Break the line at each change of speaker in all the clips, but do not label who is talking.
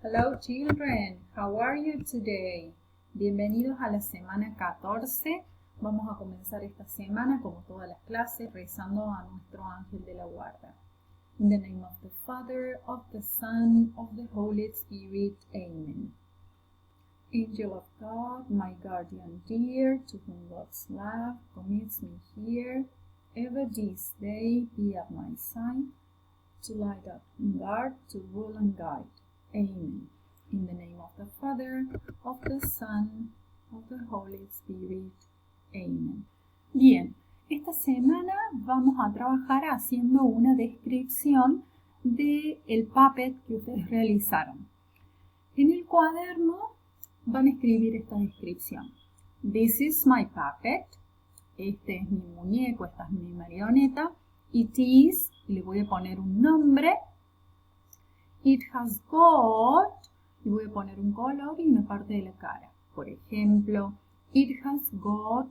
Hello children, how are you today? Bienvenidos a la semana 14. Vamos a comenzar esta semana, como todas las clases, rezando a nuestro ángel de la guarda. In the name of the Father, of the Son, of the Holy Spirit. Amen. Angel of God, my guardian dear, to whom God's love commits me here, ever this day be at my side, to light up and guard, to rule and guide. Amen. In the name of the Father, of the Son, of the Holy Spirit. Amen. Bien, esta semana vamos a trabajar haciendo una descripción del puppet que ustedes realizaron. En el cuaderno van a escribir esta descripción. This is my puppet. Este es mi muñeco, esta es mi marioneta. It is, y le voy a poner un nombre. It has got, y voy a poner un color y una parte de la cara. Por ejemplo, it has got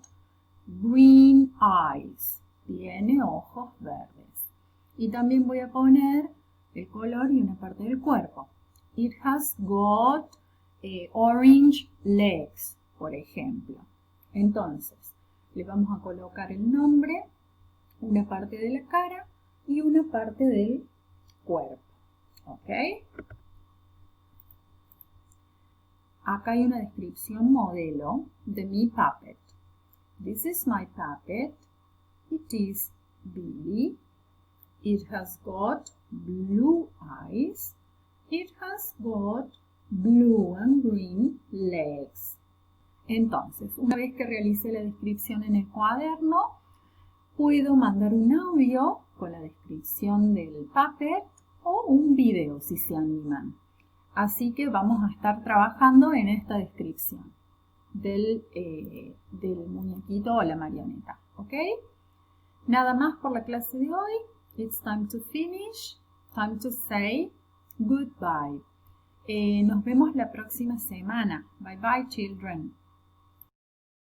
green eyes. Tiene ojos verdes. Y también voy a poner el color y una parte del cuerpo. It has got orange legs, por ejemplo. Entonces, le vamos a colocar el nombre, una parte de la cara y una parte del cuerpo. ¿Ok? Acá hay una descripción modelo de mi puppet. This is my puppet. It is Billy. It has got blue eyes. It has got blue and green legs. Entonces, una vez que realice la descripción en el cuaderno, puedo mandar un audio con la descripción del puppet o un video si se animan. Así que vamos a estar trabajando en esta descripción del muñequito o la marioneta. ¿Ok? Nada más por la clase de hoy. It's time to finish. Time to say goodbye. Nos vemos la próxima semana. Bye bye, children.